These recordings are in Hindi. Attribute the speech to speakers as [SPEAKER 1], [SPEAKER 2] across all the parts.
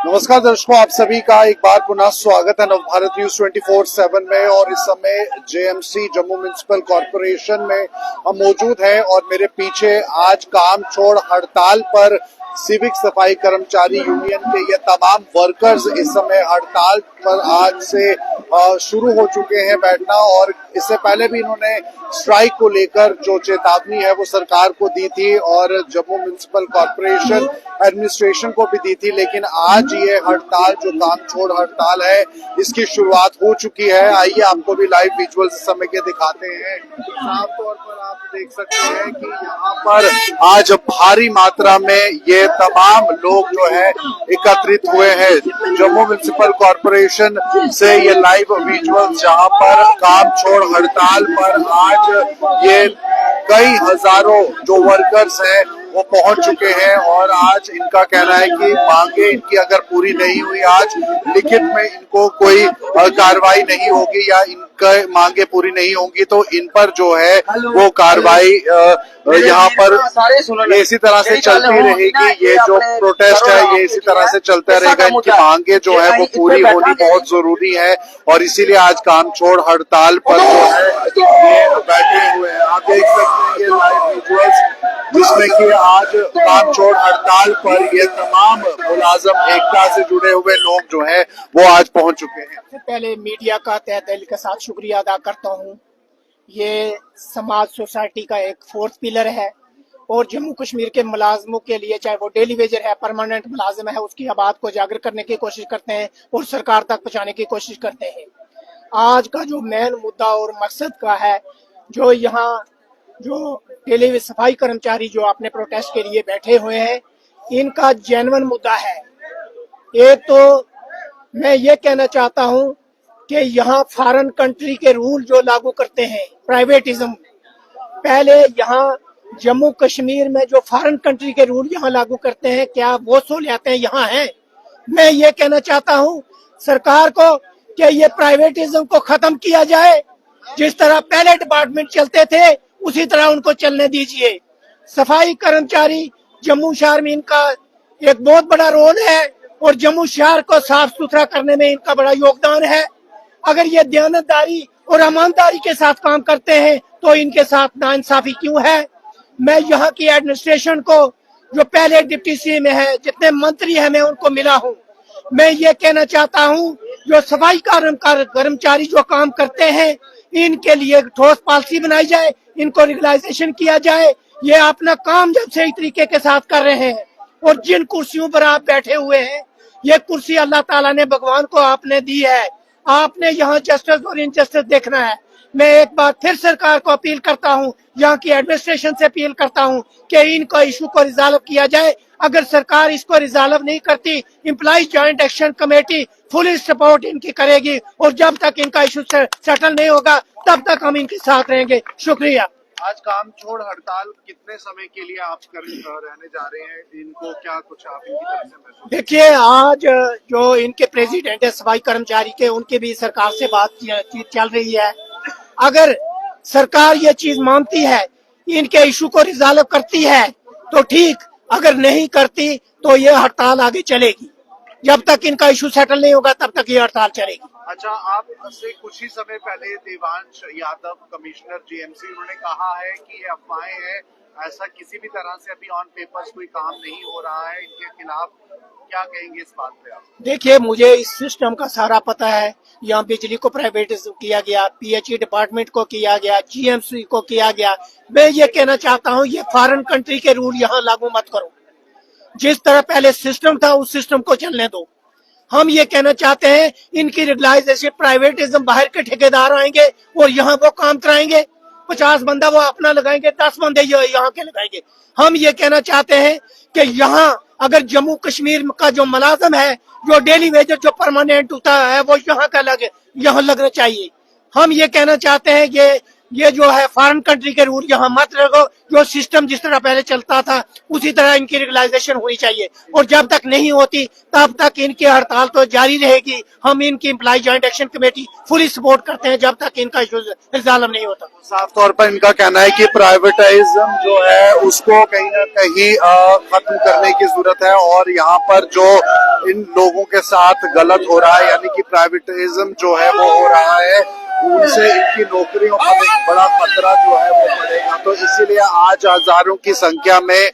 [SPEAKER 1] नमस्कार दर्शकों, आप सभी का एक बार पुनः स्वागत है नवभारत न्यूज 24/7 में। और इस समय जेएमसी जम्मू म्युनिसिपल कॉरपोरेशन में हम मौजूद हैं और मेरे पीछे आज काम छोड़ हड़ताल पर सिविक सफाई कर्मचारी यूनियन के ये तमाम वर्कर्स इस समय हड़ताल पर आज से शुरू हो चुके हैं बैठना। और इससे पहले भी इन्होंने स्ट्राइक को लेकर जो चेतावनी है वो सरकार को दी थी और जम्मू म्युनिसिपल कॉरपोरेशन एडमिनिस्ट्रेशन को भी दी थी। लेकिन आज ये हड़ताल जो काम छोड़ हड़ताल है इसकी शुरुआत हो चुकी है। आइए आपको भी लाइव विजुअल्स इस समय के दिखाते हैं। साफ तौर पर आप देख सकते हैं कि यहाँ पर आज भारी मात्रा में ये तमाम लोग जो है एकत्रित हुए हैं। जम्मू म्युनिसिपल कॉरपोरेशन से ये लाइव विजुअल्स जहाँ पर काम छोड़ हड़ताल पर आज ये कई हजारों जो वर्कर्स हैं वो पहुंच चुके हैं। और आज इनका कहना है कि मांगे इनकी अगर पूरी नहीं हुई आज लिखित में इनको कोई कार्रवाई नहीं होगी या इनका मांगे पूरी नहीं होंगी तो इन पर जो है वो कार्रवाई यहाँ पर इसी तरह से चलती रहेगी। ये जो प्रोटेस्ट है ये इसी तरह से चलता रहेगा। इनकी मांगे जो है वो पूरी होनी बहुत जरूरी है और इसीलिए आज काम छोड़ हड़ताल पर जो है ये बैठे हुए हैं। आप देख सकते हैं ये लाइव विजुअल्स जिसमें कि आज काम छोड़ हड़ताल पर ये तमाम मुलाजम एकता से जुड़े हुए लोग जो हैं वो आज पहुंच चुके हैं।
[SPEAKER 2] सबसे पहले मीडिया का तहे दिल के साथ शुक्रिया अदा करता हूं। ये समाज सोसाइटी का एक फोर्थ पिलर है और जम्मू कश्मीर के मुलाजमों के लिए, चाहे वो डेली वेजर है, परमानेंट मुलाजिम है, उसकी आवाज को जागर करने की कोशिश करते हैं और सरकार तक पहुंचाने की कोशिश करते हैं। आज का जो मेन मुद्दा और मकसद का है, जो यहाँ जो डेली सफाई कर्मचारी जो अपने प्रोटेस्ट के लिए बैठे हुए हैं, इनका जेन्युइन मुद्दा है। एक तो मैं ये कहना चाहता हूं कि यहाँ फॉरेन कंट्री के रूल जो लागू करते हैं, प्राइवेटिज्म, पहले यहाँ जम्मू कश्मीर में जो फॉरेन कंट्री के रूल यहाँ लागू करते हैं, क्या वो सहूलियतें यहाँ हैं? मैं ये कहना चाहता हूँ सरकार को कि ये प्राइवेटिज्म को खत्म किया जाए। जिस तरह पहले डिपार्टमेंट चलते थे उसी तरह उनको चलने दीजिए। सफाई कर्मचारी जम्मू शहर में इनका एक बहुत बड़ा रोल है और जम्मू शहर को साफ सुथरा करने में इनका बड़ा योगदान है। अगर ये दयानतदारी और ईमानदारी के साथ काम करते हैं तो इनके साथ नाइंसाफी क्यों है? मैं यहाँ की एडमिनिस्ट्रेशन को, जो पहले डिप्टी सीएम है, जितने मंत्री हैं, मैं उनको मिला हूँ। मैं ये कहना चाहता हूँ जो सफाई कर्मचारी जो काम करते हैं इनके लिए ठोस पॉलिसी बनाई जाए, इनको रेगुलाइजेशन किया जाए। ये अपना काम जब सही तरीके के साथ कर रहे हैं और जिन कुर्सियों पर आप बैठे हुए हैं, ये कुर्सी अल्लाह ताला ने, भगवान को आपने दी है। आपने यहाँ जस्टिस और इनजस्टिस देखना है। मैं एक बार फिर सरकार को अपील करता हूँ, यहाँ की एडमिनिस्ट्रेशन से अपील करता हूँ कि इनको इशू को रिजॉल्व किया जाए। अगर सरकार इसको रिजॉल्व नहीं करती, employ joint action committee full support इनकी करेगी और जब तक इनका इशू सेटल नहीं होगा तब तक हम इनके साथ रहेंगे। शुक्रिया।
[SPEAKER 1] आज काम छोड़ हड़ताल कितने समय के लिए आप रहने जा रहे हैं? इनको क्या कुछ आप इनकी तरफ से महसूस?
[SPEAKER 2] देखिए, आज जो इनके प्रेसिडेंट है सफाई कर्मचारी के, उनकी भी सरकार से बातचीत चल रही है। अगर सरकार ये चीज मानती है, इनके इशू को रिजॉल्व करती है तो ठीक, अगर नहीं करती तो ये हड़ताल आगे चलेगी। जब तक इनका इशू सेटल नहीं होगा तब तक ये हड़ताल चलेगी।
[SPEAKER 1] अच्छा, आप से कुछ ही समय पहले देवांश यादव कमिश्नर जेएमसी, उन्होंने कहा है कि ये अफवाहें हैं, ऐसा किसी भी तरह से अभी ऑन पेपर्स कोई काम नहीं हो रहा है। इनके खिलाफ क्या कहेंगे इस बात पे आप?
[SPEAKER 2] देखिए, मुझे इस सिस्टम का सारा पता है। यहाँ बिजली को प्राइवेटाइज किया गया, पीएचई डिपार्टमेंट को किया गया, जीएमसी को किया गया। मैं ये कहना चाहता हूँ ये फॉरेन कंट्री के रूल यहाँ लागू मत करो। जिस तरह पहले सिस्टम था उस सिस्टम को चलने दो। हम ये कहना चाहते हैं इनकी रेगुलाइजेशन, प्राइवेटिज्म, बाहर के ठेकेदार आएंगे और यहाँ वो काम कराएंगे। 50 बंदा वो अपना लगाएंगे, 10 बंदे यहाँ के लगाएंगे। हम ये कहना चाहते हैं कि यहाँ अगर जम्मू कश्मीर का जो मुलाजिम है, जो डेली वेजर, जो परमानेंट होता है, वो यहाँ का लगे, यहाँ लगना चाहिए। हम ये कहना चाहते हैं ये ये जो है फॉरेन कंट्री के रूल यहाँ मत रखो, जो सिस्टम जिस तरह पहले चलता था उसी तरह इनकी रेगुलाइजेशन होनी चाहिए, और जब तक नहीं होती तब तक इनकी हड़ताल तो जारी रहेगी। हम इनकी employ joint action committee fully support करते हैं जब तक इनका रिजॉल्व नहीं होता।
[SPEAKER 1] साफ तौर पर इनका कहना है कि प्राइवेटाइज्म जो है उसको कहीं ना कहीं खत्म करने की जरूरत है, और यहाँ पर जो इन लोगों के साथ गलत हो रहा है, यानी कि प्राइवेटाइज्म जो है वो हो रहा है, उनसे इनकी नौकरियों पर एक बड़ा खतरा जो है वो पड़ेगा। तो इसीलिए आज हजारों की संख्या में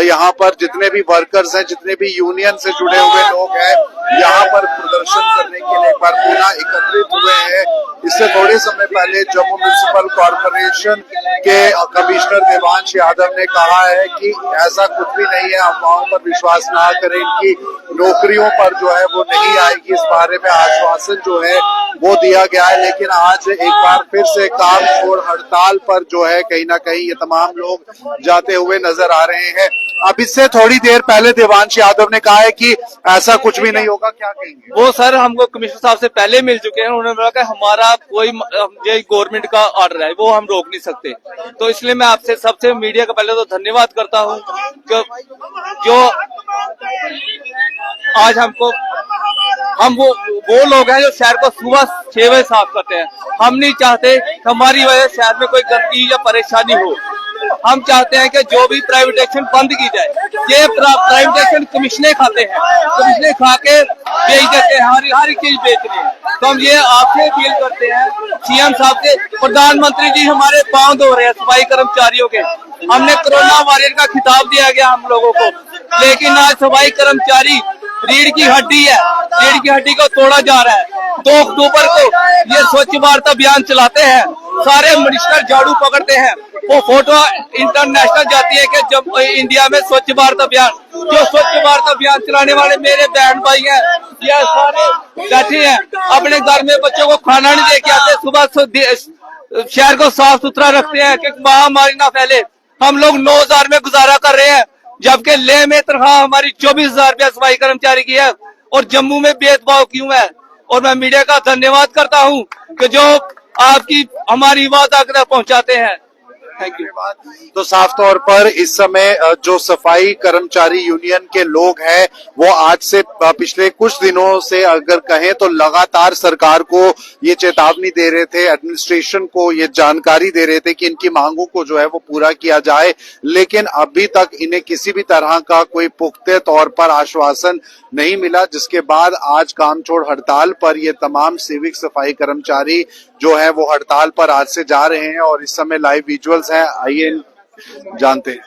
[SPEAKER 1] यहाँ पर जितने भी वर्कर्स हैं, जितने भी यूनियन से जुड़े हुए लोग हैं, यहाँ पर प्रदर्शन करने के लिए एक बार पुनः एकत्रित हुए हैं। इससे थोड़े समय पहले जम्मू म्युनिसिपल कॉर्पोरेशन के कमिश्नर देवांश यादव ने कहा है कि ऐसा कुछ भी नहीं है, अफवाहों पर विश्वास ना करें, इनकी नौकरियों पर जो है वो नहीं आएगी, इस बारे में आश्वासन जो है वो दिया गया है। लेकिन आज एक बार फिर से काम छोड़ हड़ताल पर जो है कहीं ना कहीं ये तमाम लोग जाते हुए नजर आ रहे हैं। अब इससे थोड़ी देर पहले देवांश यादव ने कहा है कि ऐसा कुछ भी नहीं होगा, क्या कहेंगे?
[SPEAKER 3] वो सर हमको कमिश्नर साहब से पहले मिल चुके हैं, उन्होंने बोला कि हमारा कोई ये गवर्नमेंट का ऑर्डर है, वो हम रोक नहीं सकते। तो इसलिए मैं आपसे सबसे मीडिया का पहले तो धन्यवाद करता हूँ जो आज हम वो लोग हैं जो शहर को सुबह 6 बजे साफ करते हैं। हम नहीं चाहते हमारी वजह से शहर में कोई गंदगी या परेशानी हो। हम चाहते हैं कि जो भी प्राइवेटाइजेशन बंद की जाए। ये प्राइवेटाइजेशन कमिश्नर खाते हैं, कमिश्नर खा के बेच देते हैं, हर एक चीज बेच रहे हैं। तो हम ये आपसे अपील करते हैं सीएम साहब से, प्रधानमंत्री जी हमारे पांव धो रहे हैं सफाई कर्मचारियों के। हमने कोरोना वॉरियर का खिताब दिया गया हम लोगों को, लेकिन आज सफाई कर्मचारी रीढ़ की हड्डी है, रीढ़ की हड्डी को तोड़ा जा रहा है। 2 अक्टूबर को ये स्वच्छ भारत अभियान चलाते हैं, सारे मिनिस्टर झाड़ू पकड़ते हैं, वो फोटो इंटरनेशनल जाती है कि जब इंडिया में स्वच्छ भारत अभियान, जो स्वच्छ भारत अभियान चलाने वाले मेरे बहन भाई हैं, ये सारे बैठे हैं अपने घर में बच्चों को खाना नहीं दे के आते, सुबह शहर को साफ सुथरा रखते हैं कि महामारी ना फैले। हम लोग 9,000 में गुजारा कर रहे हैं, जबकि लेह में तनख्वाह हमारी 24,000 रुपया सफाई कर्मचारी की है, और जम्मू में भेदभाव क्यों है। और मैं मीडिया का धन्यवाद करता हूं कि जो आपकी हमारी बात आगे पहुंचाते हैं। Thank you.
[SPEAKER 1] तो साफ तौर पर इस समय जो सफाई कर्मचारी यूनियन के लोग हैं वो आज से पिछले कुछ दिनों से अगर कहें तो लगातार सरकार को ये चेतावनी दे रहे थे, एडमिनिस्ट्रेशन को ये जानकारी दे रहे थे कि इनकी मांगों को जो है वो पूरा किया जाए, लेकिन अभी तक इन्हें किसी भी तरह का कोई पुख्ते तौर पर आश्वासन नहीं मिला, जिसके बाद आज कामचोड़ हड़ताल पर ये तमाम सिविक सफाई कर्मचारी जो है वो हड़ताल पर आज से जा रहे हैं। और इस समय लाइव विजुअल्स हैं, आइए जानते हैं।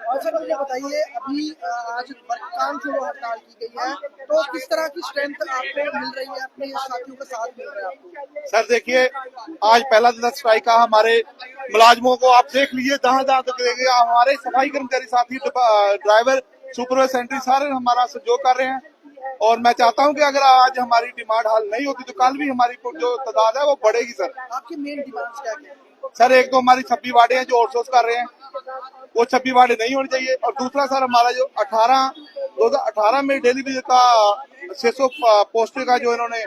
[SPEAKER 4] और सर मुझे बताइए, अभी आज काम छोड़ो हड़ताल की गई है, तो किस तरह की स्ट्रेंथ आपको मिल रही है, अपने साथियों के साथ मिल रहा है आपको?
[SPEAKER 5] सर देखिए, आज पहला दिन स्ट्राइक का हमारे मुलाजमों को आप देख लीजिए, जहाँ जहाँ तक देखिए हमारे सफाई कर्मचारी साथी, ड्राइवर, सुपरवाइजर, सेंट्री सारे हमारा सहयोग कर रहे हैं। और मैं चाहता हूं कि अगर आज हमारी डिमांड हल नहीं होती तो कल भी हमारी जो तादाद है वो बढ़ेगी। सर
[SPEAKER 4] आपकी मेन डिमांड्स क्या क्या?
[SPEAKER 5] सर एक तो हमारी 26 वार्डे हैं जो आउटसोर्स कर रहे हैं, वो 26 वार्डे नहीं होनी चाहिए। और दूसरा सर हमारा जो 2018 में डेली विजिट का 600 पोस्टर का जो इन्होंने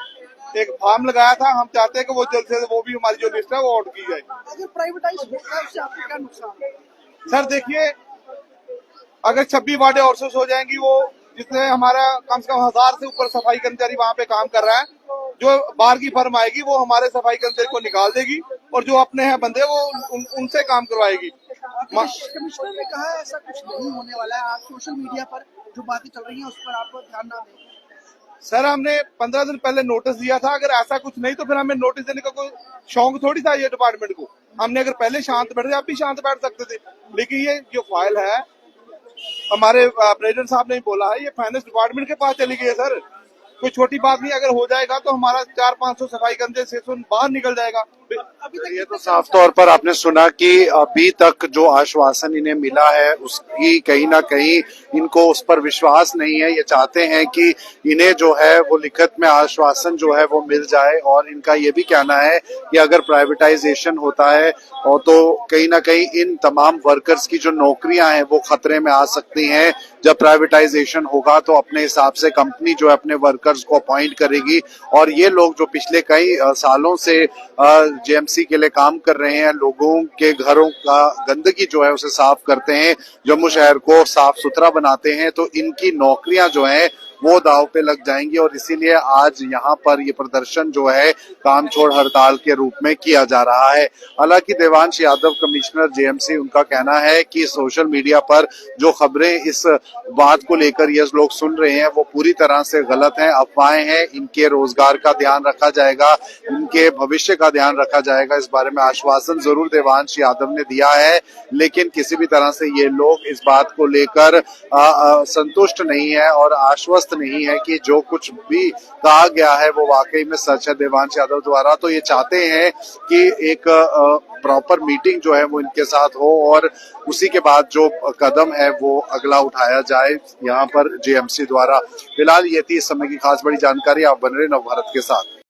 [SPEAKER 5] एक फॉर्म लगाया था, हम चाहते हैं कि वो जल्द से वो भी हमारी जो लिस्ट है वो आउट की जाए।
[SPEAKER 4] अगर प्राइवेटाइज होता है उससे आपको क्या नुकसान है?
[SPEAKER 5] सर देखिए, अगर 26 वार्डे आउटसोर्स हो जाएंगी, वो जिसने हमारा कम से कम 1000 से ऊपर सफाई कर्मचारी वहाँ पे काम कर रहा है, जो बाहर की फर्म आएगी वो हमारे सफाई कर्मचारी को निकाल देगी और जो अपने हैं बंदे वो उनसे काम करवाएगी।
[SPEAKER 4] कमिश्नर ने कहा है ऐसा कुछ नहीं होने वाला है, आप सोशल मीडिया पर जो बातें चल रही हैं उस पर आप ध्यान ना दें।
[SPEAKER 5] सर हमने 15 दिन पहले नोटिस दिया था, अगर ऐसा कुछ नहीं तो फिर हमें नोटिस देने का कोई शौक थोड़ी था ये डिपार्टमेंट को। हमने अगर पहले शांत बैठे, आप भी शांत बैठ सकते थे, लेकिन ये जो फाइल है हमारे प्रेसिडेंट साहब ने बोला है ये फाइनेंस डिपार्टमेंट के पास चली गई है। सर कोई छोटी बात नहीं, अगर हो जाएगा तो हमारा 400-500 सफाई कर्मचारी से बाहर निकल जाएगा।
[SPEAKER 1] ये तो साफ तौर पर आपने सुना कि अभी तक जो आश्वासन इन्हें मिला है उसकी कहीं ना कहीं इनको उस पर विश्वास नहीं है। ये चाहते हैं कि इन्हें जो है वो लिखित में आश्वासन जो है वो मिल जाए, और इनका ये भी कहना है कि अगर प्राइवेटाइजेशन होता है और तो कहीं ना कहीं इन तमाम वर्कर्स की जो नौकरियां हैं वो खतरे में आ सकती हैं, जब प्राइवेटाइजेशन होगा तो अपने हिसाब से कंपनी जो है अपने वर्कर्स को अपॉइंट करेगी और ये लोग जो पिछले कई सालों से जेएमसी के लिए काम कर रहे हैं, लोगों के घरों का गंदगी जो है उसे साफ करते हैं, जम्मू शहर को साफ सुथरा बनाते हैं, तो इनकी नौकरियां जो हैं वो दांव पे लग जाएंगी और इसीलिए आज यहाँ पर ये प्रदर्शन जो है काम छोड़ हड़ताल के रूप में किया जा रहा है। हालांकि देवांश यादव कमिश्नर जेएमसी, उनका कहना है कि सोशल मीडिया पर जो खबरें इस बात को लेकर ये लोग सुन रहे हैं वो पूरी तरह से गलत हैं, अफवाहें हैं। इनके रोजगार का ध्यान रखा जाएगा, इनके भविष्य का ध्यान रखा जाएगा, इस बारे में आश्वासन जरूर देवांश यादव ने दिया है, लेकिन किसी भी तरह से ये लोग इस बात को लेकर संतुष्ट नहीं है और आश्वस्त नहीं है कि जो कुछ भी कहा गया है वो वाकई में सच है देवांश यादव द्वारा। तो ये चाहते हैं कि एक प्रॉपर मीटिंग जो है वो इनके साथ हो और उसी के बाद जो कदम है वो अगला उठाया जाए यहाँ पर जेएमसी द्वारा। फिलहाल ये थी इस समय की खास बड़ी जानकारी। आप बन रहे नवभारत के साथ।